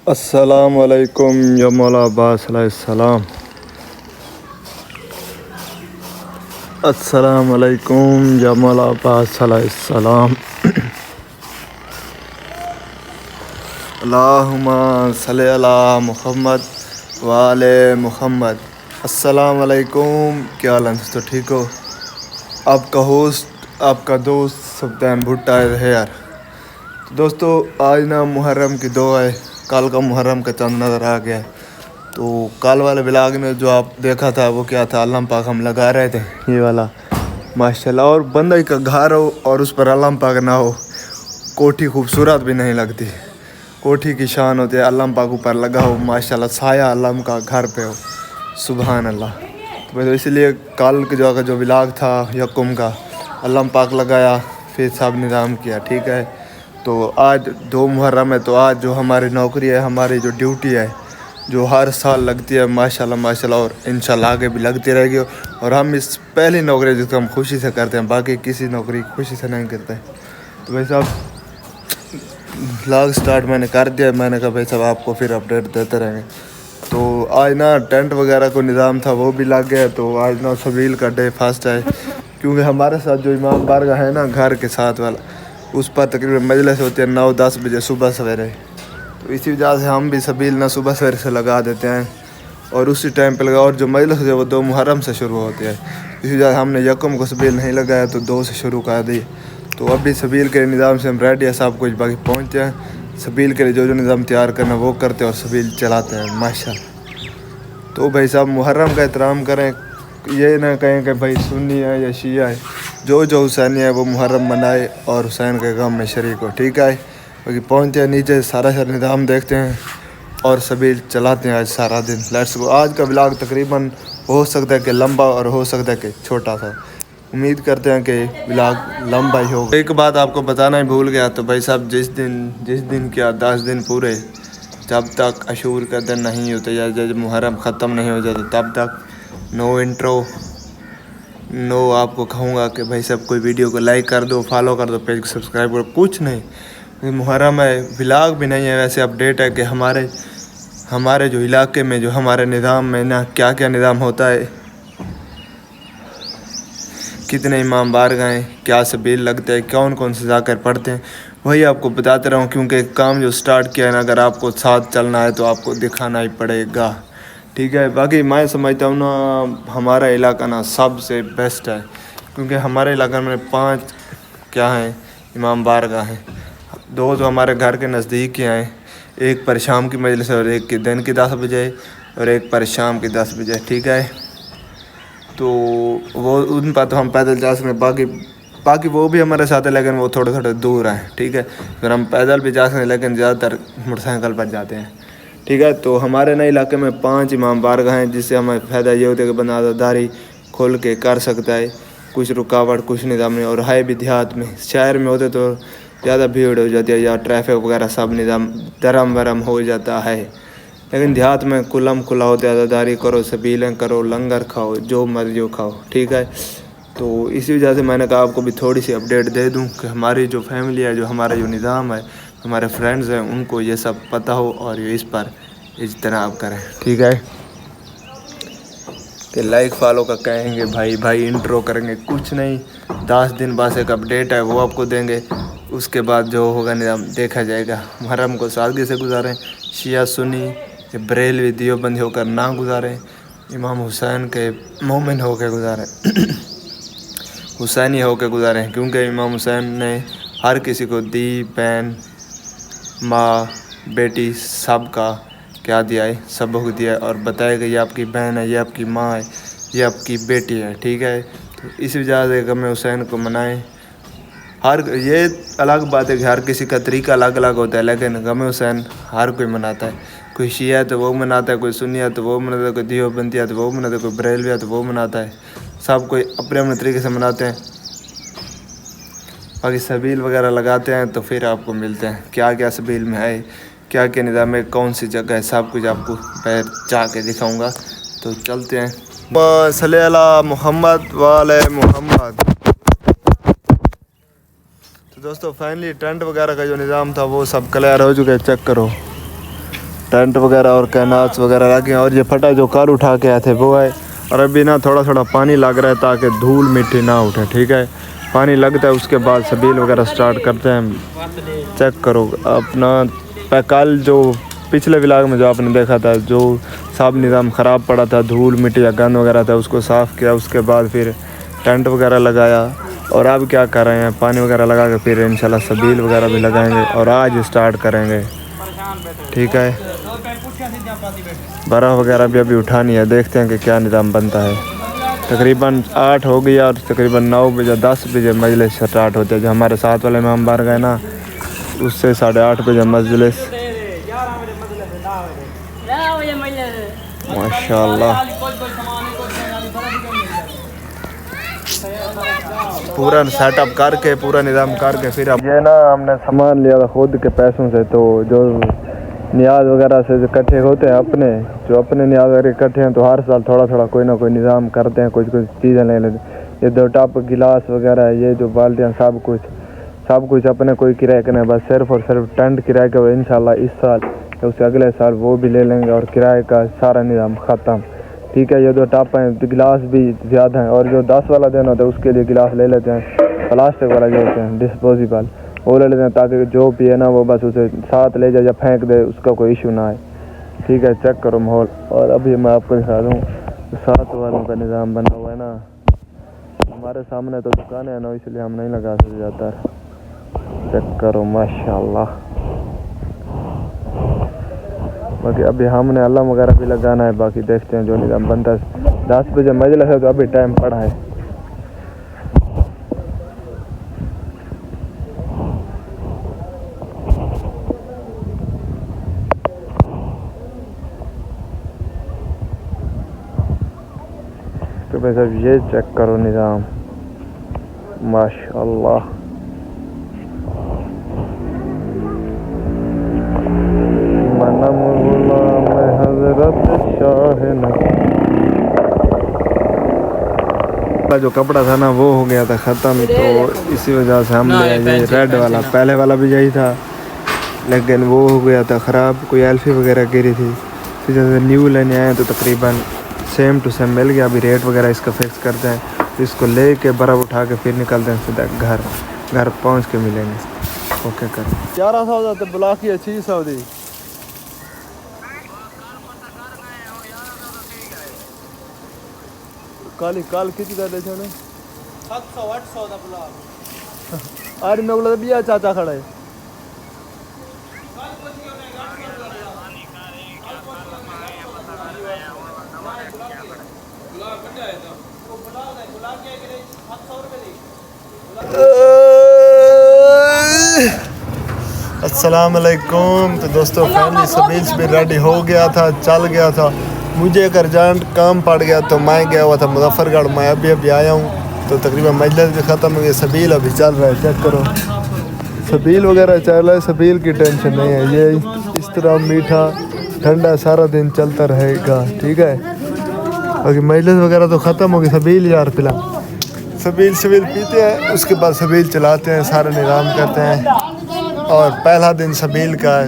السلام علیکم یا مولا عباس علیہ السلام. السلام علیکم یا مولا عباس علیہ السلام. اللہم صلی علی محمد وآل محمد. السلام علیکم. کیا حال ہے؟ تو ٹھیک ہو؟ آپ کا ہوسٹ آپ کا دوست سبدین بھٹا ہے یار. تو دوستو آج نا محرم کی دعا ہے. کل کا محرم کا چند نظر آ گیا ہے. تو کل والے بلاگ میں جو آپ دیکھا تھا وہ کیا تھا، اللہ پاک ہم لگا رہے تھے یہ والا ماشاءاللہ. اور بندہ کا گھر ہو اور اس پر اللہ پاک نہ ہو، کوٹھی خوبصورت بھی نہیں لگتی. کوٹھی کی شان ہوتی ہے اللہ پاک اوپر لگا ہو ماشاءاللہ، سایہ اللہ کا گھر پہ ہو. سبحان اللہ. تو اس لیے کل جو بلاگ تھا یکم کا اللہ پاک لگایا، پھر سب نظام کیا. ٹھیک ہے. تو آج 2 محرم ہے، تو آج جو ہماری نوکری ہے، ہماری جو ڈیوٹی ہے، جو ہر سال لگتی ہے ماشاءاللہ ماشاءاللہ، اور انشاءاللہ آگے بھی لگتی رہے گی. اور ہم اس پہلی نوکری جس کو ہم خوشی سے کرتے ہیں، باقی کسی نوکری خوشی سے نہیں کرتے. تو بھائی صاحب بلاگ سٹارٹ میں نے کر دیا. میں نے کہا بھائی صاحب آپ کو پھر اپڈیٹ دیتے رہیں گے. تو آج نا ٹینٹ وغیرہ کو نظام تھا وہ بھی لگ گیا. تو آج نا سبیل کا ڈے فاسٹ ہے، کیونکہ ہمارے ساتھ جو امام بارگاہ ہے نا گھر کے ساتھ والا، اس پر تقریباً مجلس ہوتی ہے 9-10 بجے صبح سویرے. تو اسی وجہ سے ہم بھی سبیل نہ صبح سویرے سے لگا دیتے ہیں اور اسی ٹائم پہ لگا. اور جو مجلس ہے وہ 2 محرم سے شروع ہوتی ہے، اسی وجہ سے ہم نے یکم کو سبیل نہیں لگایا تو 2 سے شروع کر دی. تو ابھی سبیل کے نظام سے ہم ریڈی ہے، سب کچھ باقی پہنچتے ہیں. سبیل کے لیے جو نظام تیار کرنا وہ کرتے ہیں اور سبیل چلاتے ہیں ماشاءاللہ. تو بھائی صاحب محرم کا احترام کریں، یہ نہ کہیں کہ بھائی سنی ہے یا شیعہ ہے. جو حسینی ہے وہ محرم منائے اور حسین کے غم میں شریک ہو. ٹھیک ہے. باقی پہنچتے ہیں نیچے، سارا نظام دیکھتے ہیں اور سبیل چلاتے ہیں آج سارا دن. Let's go. آج کا بلاگ تقریباً ہو سکتا ہے کہ لمبا اور ہو سکتا ہے کہ چھوٹا تھا. امید کرتے ہیں کہ بلاگ لمبا ہی ہوگا. ایک بات آپ کو بتانا ہی بھول گیا. تو بھائی صاحب جس دن کیا 10 دن پورے، جب تک عاشور کا دن نہیں ہوتا یا جب محرم ختم نہیں ہو جاتا تب تک نو انٹرو نو. آپ کو کہوں گا کہ بھائی صاحب کوئی ویڈیو کو لائک کر دو، فالو کر دو، پیج کو سبسکرائب کرو، کچھ نہیں. محرم ہے، بلاگ بھی نہیں ہے. ویسے اپڈیٹ ہے کہ ہمارے جو علاقے میں جو ہمارے نظام میں نا کیا کیا نظام ہوتا ہے، کتنے امام بارگاہیں، کیا سبیل لگتا ہے، کون سے جا کر پڑھتے ہیں، وہی آپ کو بتاتے رہا ہوں. کیونکہ کام جو سٹارٹ کیا ہے نا، اگر آپ کو ساتھ چلنا ہے تو آپ کو دکھانا ہی پڑے گا. ٹھیک ہے. باقی میں سمجھتا ہوں نا ہمارا علاقہ نا سب سے بیسٹ ہے، کیونکہ ہمارے علاقے میں 5 کیا ہیں امام بارگاہ ہیں. 2 تو ہمارے گھر کے نزدیک ہی ہیں. ایک پر شام کی مجلس ہے اور ایک کی دن کی 10 بجے اور ایک پر شام کی 10 بجے. ٹھیک ہے. تو وہ ان پر تو ہم پیدل جا سکتے ہیں. باقی وہ بھی ہمارے ساتھ ہیں لیکن وہ تھوڑے دور ہیں. ٹھیک ہے. پھر ہم پیدل بھی جا سکتے ہیں لیکن زیادہ تر موٹر سائیکل پر جاتے ہیں. ٹھیک ہے. تو ہمارے نئے علاقے میں 5 امام بارگاہ ہیں، جس سے ہمیں فائدہ یہ ہوتا ہے کہ بندہ داری کھول کے کر سکتا ہے. کچھ رکاوٹ کچھ نظام نہیں. اور ہے بھی دیہات میں. شہر میں ہوتے تو زیادہ بھیڑ ہو جاتی ہے یا ٹریفک وغیرہ سب نظام درم ورم ہو جاتا ہے. لیکن دیہات میں کھلا ہوتا ہے، داری کرو، سبیلیں کرو، لنگر کھاؤ، جو مرضی ہو کھاؤ. ٹھیک ہے. تو اسی وجہ سے میں نے کہا آپ کو بھی تھوڑی سی اپڈیٹ دے دوں کہ ہماری جو فیملی ہے، جو ہمارا جو نظام ہے، ہمارے فرینڈز ہیں، ان کو یہ سب پتہ ہو اور یہ اس پر اجتناب کریں. ٹھیک ہے. کہ لائک فالو کا کہیں گے بھائی انٹرو کریں گے کچھ نہیں. 10 دن بعد ایک اپڈیٹ ہے وہ آپ کو دیں گے. اس کے بعد جو ہوگا نظام دیکھا جائے گا. محرم کو سادگی سے گزاریں. شیعہ سنی بریلوی دیوبندی ہو کر نہ گزاریں. امام حسین کے مومن ہو کے گزاریں، حسینی ہو کے گزاریں. کیونکہ امام حسین نے ہر کسی کو دی، بہن، ماں، بیٹی، سب کا کیا دیا ہے، سبق دیا ہے اور بتایا کہ یہ آپ کی بہن ہے، یہ آپ کی ماں ہے، یہ آپ کی بیٹی ہے. ٹھیک ہے. تو اس وجہ سے غم حسین کو منائیں. یہ الگ بات ہے کہ ہر کسی کا طریقہ الگ ہوتا ہے، لیکن غم حسین ہر کوئی مناتا ہے. کوئی شیعہ ہے تو وہ مناتا ہے، کوئی سنی ہے تو وہ مناتا ہے، کوئی دیوبندی ہے تو وہ مناتا ہے، کوئی بریلوی ہے تو وہ مناتا ہے. سب کوئی اپنے طریقے سے مناتے ہیں. باقی سبیل وغیرہ لگاتے ہیں تو پھر آپ کو ملتے ہیں کیا سبیل میں ہے، کیا نظام ہے، کون سی جگہ ہے، سب کچھ آپ کو پیر جا کے دکھاؤں گا. تو چلتے ہیں. صلی علی محمد وعلی محمد. تو دوستو فائنلی ٹینٹ وغیرہ کا جو نظام تھا وہ سب کلیئر ہو چکا ہے. چیک کرو. ٹینٹ وغیرہ اور کیناس وغیرہ لگے ہیں، اور یہ پھٹا جو کار اٹھا کے آئے تھے وہ ہے. اور ابھی نا تھوڑا تھوڑا پانی لگ رہا ہے تاکہ دھول مٹی نہ اٹھے. ٹھیک ہے، پانی لگتا ہے اس کے بعد سبیل وغیرہ سٹارٹ کرتے ہیں. چیک کرو اپنا کل جو پچھلے ولاگ میں جو آپ نے دیکھا تھا، جو سب نظام خراب پڑا تھا، دھول مٹی یا گند وغیرہ تھا، اس کو صاف کیا. اس کے بعد پھر ٹینٹ وغیرہ لگایا. اور اب کیا کر رہے ہیں، پانی وغیرہ لگا کے پھر انشاءاللہ سبیل وغیرہ بھی لگائیں گے اور آج اسٹارٹ کریں گے. ٹھیک ہے، برف وغیرہ بھی ابھی اٹھانی ہے، دیکھتے ہیں کہ کیا نظام بنتا ہے. تقریباً 8 ہو گیا اور تقریباً 9 بجے 10 بجے مجلس اسٹارٹ ہوتے ہیں. جو ہمارے ساتھ والے امام بار گئے نا، اس سے 8:30 بجے مجلس. ماشاء اللہ پورا سیٹ اپ کر کے پورا نظام کر کے پھر یہ نا ہم نے سامان لیا تھا خود کے پیسوں سے. تو جو نیاز وغیرہ سے جو اکٹھے ہوتے ہیں اپنے، جو اپنے نیاز وغیرہ اکٹھے ہیں، تو ہر سال تھوڑا تھوڑا کوئی نہ کوئی نظام کرتے ہیں، کچھ چیزیں لے لیتے ہیں. یہ 2 ٹپ گلاس وغیرہ، یہ جو بالٹیاں، سب کچھ اپنے کوئی کرایہ کے نہیں، بس صرف اور صرف ٹینٹ کرایہ کے. انشاءاللہ اس سال یا اس سے اگلے سال وہ بھی لے لیں گے اور کرایہ کا سارا نظام ختم. ٹھیک ہے، یہ 2 ٹپ ہیں، گلاس بھی زیادہ ہیں. اور جو 10 والا دن ہوتا ہے اس کے لیے گلاس لے لیتے ہیں، پلاسٹک والا جو ہوتے ہیں ڈسپوزیبل، وہ لے لیتے ہیں تاکہ جو پیے نا وہ بس اسے ساتھ لے جائے یا پھینک دے، اس کا کوئی ایشو نہ آئے. ٹھیک ہے، چیک کرو ماحول. اور ابھی میں آپ کو دکھا دوں 7 والوں کا نظام بنا ہوا ہے نا. ہمارے سامنے تو دکانیں ہیں نا، اس لیے ہم نہیں لگا سکتے زیادہ. چیک کرو ماشاءاللہ. باقی ابھی ہم نے علم وغیرہ بھی لگانا ہے، باقی دیکھتے ہیں جو نظام بنتا ہے. 10 بجے مجلس ہے تو ابھی ٹائم پڑا ہے. تو بھائی صاحب یہ چیک کرو نظام ماشاءاللہ. منم غلام حضرت شاہ جو کپڑا تھا نا وہ ہو گیا تھا ختم، تو اسی وجہ سے ہم نے یہ ریڈ والا، پہلے والا بھی یہی تھا لیکن وہ ہو گیا تھا خراب، کوئی ایلفی وغیرہ گری تھی. پھر جیسے نیو لینے آئے تو تقریباً سیم ٹو سیم مل گیا. ابھی ریٹ وغیرہ اس کا فکس کرتے ہیں، اس کو لے کے برف اٹھا کے پھر نکلتے ہیں سیدھا گھر پہنچ کے ملیں گے. اوکے کر 1100 جاتے بلا کی 600 دی کال کتنی دے چھوڑے 700 800 دا بلا آج میں بولا بیا چاچا کھڑا ہے. السلام علیکم. تو دوستو فیملی سبیل بھی ریڈی ہو گیا تھا، چل گیا تھا. مجھے ایک ارجنٹ کام پڑ گیا تو میں گیا ہوا تھا مظفر گڑھ. میں ابھی آیا ہوں تو تقریباً مجلس بھی ختم ہو گئی. سبیل ابھی چل رہا ہے، چیک کرو سبیل وغیرہ چل رہا ہے. سبیل کی ٹینشن نہیں ہے، یہ اس طرح میٹھا ٹھنڈا سارا دن چلتا رہے گا. ٹھیک ہے، باقی مجلس وغیرہ تو ختم ہوگی. سبیل یار پلا سبیل پیتے ہیں، اس کے بعد سبیل چلاتے ہیں، سارا نظام کرتے ہیں. اور پہلا دن سبیل کا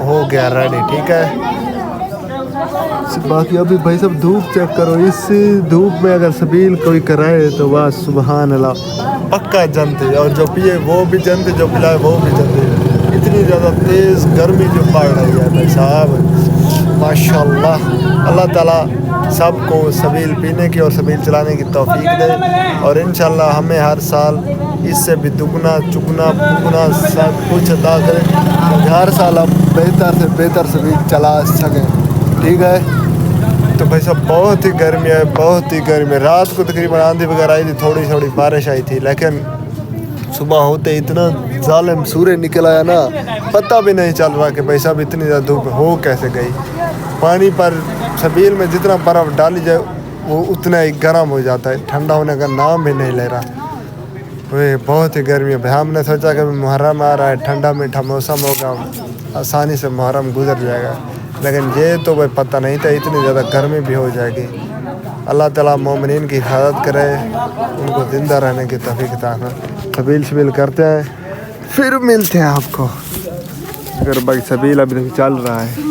ہو گیا ریڈی. ٹھیک ہے، باقی ابھی بھائی صاحب دھوپ چیک کرو. اس دھوپ میں اگر سبیل کوئی کرائے تو بس سبحان اللہ پکا جنتے، اور جو پیے وہ بھی جنتے، جو پلائے وہ بھی جنتے. اتنی زیادہ تیز گرمی جو پڑ رہی ہے بھائی صاحب ماشاءاللہ. اللہ تعالیٰ سب کو سبیل پینے کی اور سبیل چلانے کی توفیق دے، اور انشاءاللہ ہمیں ہر سال اس سے بھی دگنا چگنا پگنا سب کچھ عطا کرے، ہر سال ہم بہتر سے بہتر سبیل چلا سکیں. ٹھیک ہے، تو بھائی صاحب بہت ہی گرمی ہے، بہت ہی گرمی ہے. رات کو تقریباً آندھی وغیرہ آئی تھی، تھوڑی تھوڑی بارش آئی تھی، لیکن صبح ہوتے اتنا ظالم سورج نکل آیا نا، پتہ بھی نہیں چل رہا کہ بھائی صاحب اتنی زیادہ دھوپ ہو کیسے گئی. پانی پر سبیل میں جتنا برف ڈالی جائے وہ اتنا ہی گرم ہو جاتا ہے، ٹھنڈا ہونے کا نام بھی نہیں لے رہا. بہت ہی گرمی ہے. ہم نے سوچا کہ محرم آ رہا ہے، ٹھنڈا میٹھا موسم ہوگا، آسانی سے محرم گزر جائے گا، لیکن یہ تو بھائی پتہ نہیں تھا اتنی زیادہ گرمی بھی ہو جائے گی. اللہ تعالیٰ مومنین کی حفاظت کرے، ان کو زندہ رہنے کی توفیق عطا فرمائے. سبیل شبیل کرتے ہیں پھر ملتے ہیں آپ کو. اگر بھائی سبیل ابھی تک چل رہا ہے.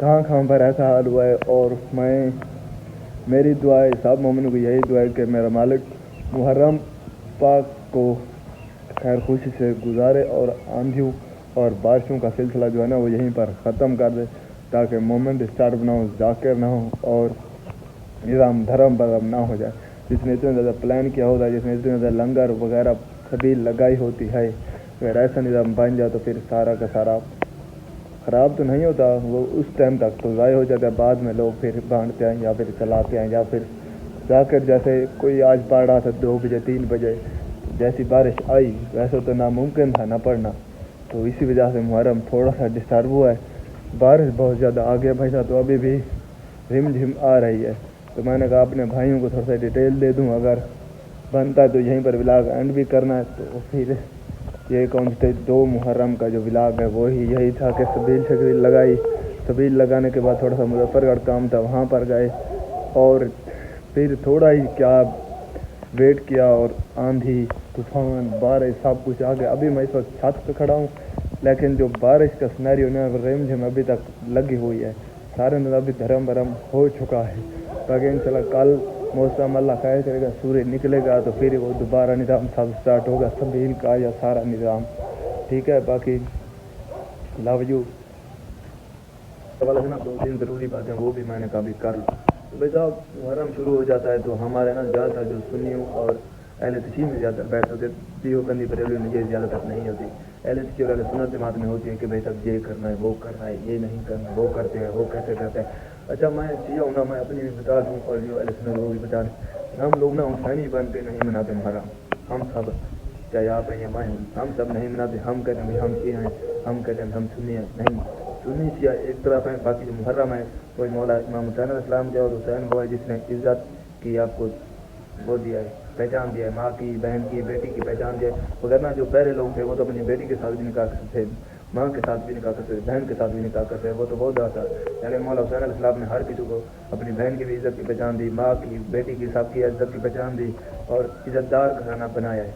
کہاں کہاں پر ایسا حال ہوا ہے. اور میری دعا ہے سب مومنوں کی یہی دعا ہے کہ میرا مالک محرم پاک کو خیر خوشی سے گزارے اور آندھیوں اور بارشوں کا سلسلہ جو ہے نا وہ یہیں پر ختم کر دے تاکہ مومن ڈسٹرب نہ ہو, ذاکر نہ ہو اور نظام دھرم برم نہ ہو جائے. جس نے اتنا زیادہ پلان کیا ہوتا ہے, جس نے اتنا زیادہ لنگر وغیرہ سبھی لگائی ہوتی ہے, اگر ایسا نظام بن جائے تو پھر سارا کا سارا خراب تو نہیں ہوتا, وہ اس ٹائم تک تو ضائع ہو جاتا ہے. بعد میں لوگ پھر بانٹتے ہیں یا پھر چلاتے ہیں یا پھر جا کر جیسے کوئی آج پڑھ رہا تھا 2 بجے 3 بجے جیسی بارش آئی ویسے تو ناممکن تھا نہ پڑھنا, تو اسی وجہ سے محرم تھوڑا سا ڈسٹرب ہوا ہے. بارش بہت زیادہ آ گیا بھائی صاحب, تو ابھی بھی رم جھم آ رہی ہے. تو میں نے کہا اپنے بھائیوں کو تھوڑا سا ڈیٹیل دے دوں, اگر بنتا ہے تو یہیں پر ولاگ اینڈ بھی کرنا ہے. تو پھر یہ کون سے 2 محرم کا جو ولاگ ہے وہی یہی تھا کہ سبیل شکریل لگائی, سبیل لگانے کے بعد تھوڑا سا مظفر گڑھ کام تھا وہاں پر گئے اور پھر تھوڑا ہی کیا ویٹ کیا اور آندھی طوفان بارش سب کچھ آ گیا. ابھی میں اس وقت چھت پہ کھڑا ہوں لیکن جو بارش کا سینیریو نا ریم جھم ابھی تک لگی ہوئی ہے. سارے دن ابھی دھرم برم ہو چکا ہے, تاکہ انشاءاللہ کل موسم اللہ خیر کرے گا, سورج نکلے گا تو پھر وہ دوبارہ نظام سب اسٹارٹ ہوگا سبیل کا یا سارا نظام. ٹھیک ہے, باقی لو یو والا ہے نا 2-3 ضروری باتیں وہ بھی میں نے کبھی کر لوں. تو بھائی صاحب محرم شروع ہو جاتا ہے تو ہمارے نا زیادہ تر جو سنیوں اور اہل تشیع میں زیادہ بیٹھ ہوتے, دیوبندی بریلوی میں یہ زیادہ تر نہیں ہوتی. اہل تشیع اور اہل سنت جماعت میں ہوتی ہے کہ بھائی صاحب یہ کرنا ہے وہ کرنا ہے, یہ نہیں کرنا وہ کرتے ہیں وہ کیسے کرتے ہیں. اچھا میں شیعہ ہوں نا, میں اپنی بھی بتا دوں اور جو اہل سنت وہ بھی بتا دیں. ہم لوگ نا حسینی بن کے نہیں مناتے محرم. ہم سب چاہے آپ ہیں یا میں ہوں, ہم سب نہیں مناتے. ہم کہتے ہیں ہم شیعہ ہیں, ہم کہتے ہیں ہم سنی ہیں. نہیں, سنی شیعہ ایک طرف ہیں, باقی جو محرم ہے کوئی مولا امام حسین علیہ السلام کے اور حسین وہ ہے جس نے عزت کی آپ کو وہ دیا ہے, پہچان دیا ہے, ماں کی بہن کی بیٹی کی پہچان دیا ہے. وغیرہ جو پہلے لوگ تھے وہ تو اپنی بیٹی کے ساتھ بھی نکاح کرتے تھے, ماں کے ساتھ بھی نکاح کرتے تھے, بہن کے ساتھ بھی نکاح کرتے ہیں, وہ تو بہت زیادہ تھا. یعنی مولا حسین علیہ السلام نے ہر کسی کو اپنی بہن کی بھی عزت کی پہچان دی, ماں کی بیٹی کی سب کی عزت کی پہچان دی اور عزت دار گھرانہ بنایا ہے.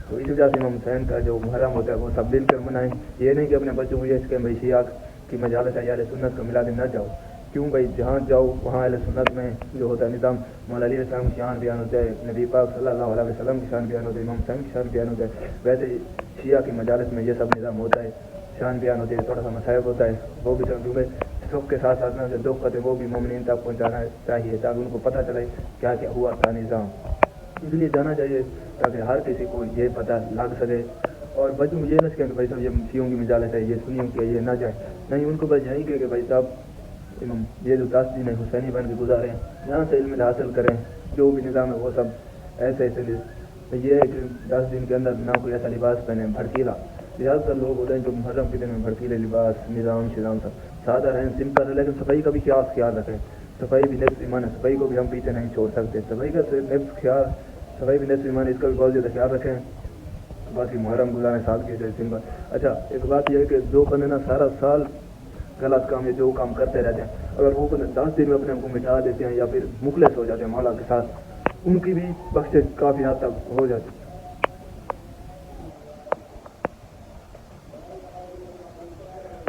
تو اس وجہ سے امام حسین کا جو محرم ہوتا ہے وہ سب مل کر منائیں. یہ نہیں کہ اپنے بچوں کو یہ اس کے بھائی شیعہ کی مجالس ہے یا اہل سنت کو ملا دے نہ جاؤ. کیوں بھائی, جہاں جاؤ وہاں اہل سنت میں جو ہوتا ہے نظام مولا علی علیہ السلام کی شان بیان ہوتا ہے, نبی پاک صلی اللہ علیہ وسلم کی شان بیان ہوتا ہے, امام حسین کی شان بیان ہوتا ہے. ویسے شیعہ کی مجالس میں یہ سب نظام ہوتا ہے, شان بیان ہوتی ہے, تھوڑا سا مصائب ہوتا ہے, وہ بھی کیونکہ سکھ کے ساتھ ساتھ میں جو دکھ ہوتے ہیں وہ بھی مومنین تک پہنچانا چاہیے تاکہ ان کو پتہ چلے کیا کیا ہوا تھا نظام. اس لیے جانا چاہیے تاکہ ہر کسی کو یہ پتہ لگ سکے. اور بچوں کو یہ نہ سکیں کہ بھائی صاحب یہ شیعوں کی مجالس ہے, یہ سنیوں کی ہے, یہ نہ جائے. نہیں, ان کو بس یہی کہ بھائی صاحب یہ جو 10 دن حسینی بن کے گزاریں, یہاں سے علم حاصل کریں, جو بھی نظام ہے وہ سب ایسے ایسے. یہ ہے کہ 10 دن کے اندر نہ کوئی ایسا لباس پہنے بھڑکیلا. زیادہ تر لوگ ہوتے ہیں جو محرم کے دن میں بھڑکیلے لباس نظام سب سادہ رہیں, سمپل رہیں, لیکن صفائی کا بھی خیال رکھیں. صفائی بھی نصف ایمان ہے, صفائی کو بھی ہم پیچھے نہیں چھوڑ سکتے. صفائی کا صفائی بھی نصف ایمان ہے, اس کا بھی بہت زیادہ خیال رکھیں. باقی محرم گزاریں سال کے سمپل. اچھا ایک بات یہ ہے کہ جو بندے نا سارا سال غلط کام یا جو کام کرتے رہتے ہیں, اگر وہ بندے 10 دن میں اپنے کو مٹا دیتے ہیں یا پھر مخلص ہو جاتے ہیں مولا کے ساتھ, ان کی بھی بخشش کافی حد تک ہو جاتی ہے.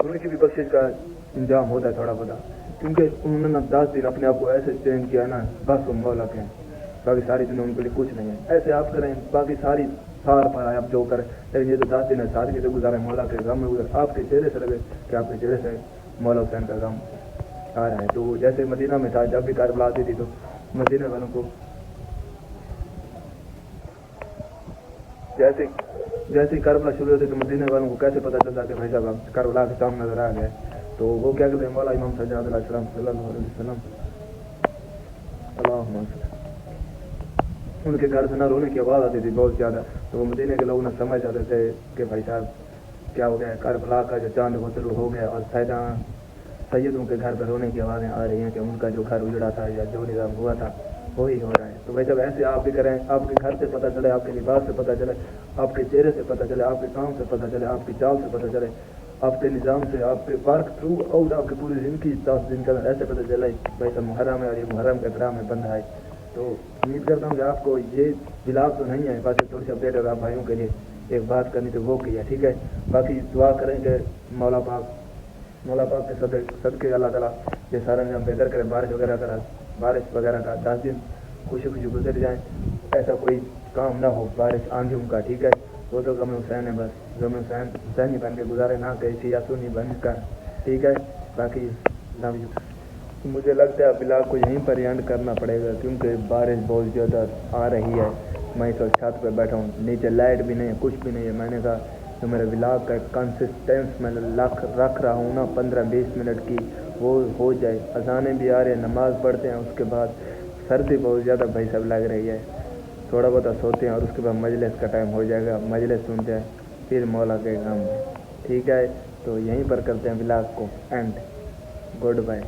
ان کی بھی بخشش کا انجام ہوتا ہے تھوڑا بہت, کیونکہ انہوں نے 10 دن اپنے آپ کو ایسے چینج کیا نا, بس وہ مولا کے ہیں. باقی ساری دنوں ان کے لیے کچھ نہیں ہے. ایسے آپ کریں, باقی ساری سال پر آئے آپ جو کریں, لیکن یہ تو 10 دن ہے سادگی سے گزارے, مولا کے غم میں گزارے. آپ کے چہرے سے لگے کہ آپ کے چہرے سے مولا حسین کا غم آ رہا ہے. تو جیسے مدینہ میں تھا, جب بھی کربلا آتی تھی تو مدینہ والوں کو جیسے کربلا شروع ہوتی تو مدینہ والوں کو کیسے پتہ چلتا کہ بھائی صاحب کربلا کے سامنے نظر آ گئے. تو وہ کیا کہتے ہیں, مولا امام سجاد علیہ السلام صلی اللہ علیہ وسلم ان کے گھر سے نہ رونے کی آواز آتی تھی بہت زیادہ. تو وہ مدینہ کے لوگ نہ سمجھ جاتے تھے کہ بھائی صاحب کیا ہو گیا, کربلا کا جو چاند وہ طلوع ہو گیا, اور سیدوں کے گھر پہ رونے کی آوازیں آ رہی ہیں کہ ان کا جو گھر اجڑا تھا یا جو نظام ہوا تھا وہی ہو رہا ہے. تو بھائی جب ایسے آپ بھی کریں, آپ کے گھر سے پتہ چلے, آپ کے لباس سے پتہ چلے, آپ کے چہرے سے پتہ چلے, آپ کے کام سے پتہ چلے, آپ کی چال سے پتہ چلے, آپ کے نظام سے, آپ کے پارک تھرو آؤٹ آپ کی پوری زندگی 10 دن کے اندر ایسے پتہ چلا بھائی صاحب محرم ہے اور یہ محرم کے احترام میں بندہ ہے. تو امید کرتا ہوں کہ آپ کو یہ بلاگ تو نہیں ہے, بس تھوڑی سی اپڈیٹ اور آپ بھائیوں کے لیے ایک بات کرنی تو وہ کی ہے. ٹھیک ہے, باقی دعا کریں کہ مولا پاک مولا پاک کے صدقے اللہ تعالیٰ یہ سارا نظام بہتر کرے، بارش وغیرہ کا 10 دن خوشی خوشی گزر جائیں، ایسا کوئی کام نہ ہو بارش آندھیوں کا، ٹھیک ہے؟ وہ تو غم حسین ہے، بس غم حسین ہی بن کے گزارے، نہ کسی یاسونی بن کر، ٹھیک ہے؟ باقی لو یو۔ مجھے لگتا ہے بلاگ کو یہیں پر اینڈ کرنا پڑے گا کیونکہ بارش بہت زیادہ آ رہی ہے۔ میں اس وقت چھت پہ بیٹھا ہوں، نیچے لائٹ بھی نہیں ہے، کچھ بھی نہیں ہے۔ میں نے کہا جو میرے بلاگ کا کنسسٹنس میں رکھ رہا ہوں نا 15-20 منٹ کی، وہ ہو جائے۔ اذانیں بھی آ رہے ہیں، نماز پڑھتے ہیں، اس کے بعد سردی بہت زیادہ بھائی صاحب لگ رہی ہے، تھوڑا بہت سوتے ہیں اور اس کے بعد مجلس کا ٹائم ہو جائے گا، مجلس سنتے ہیں، پھر مولا کے کام، ٹھیک ہے؟ تو یہیں پر کرتے ہیں بلاگ کو اینڈ۔ Good bye.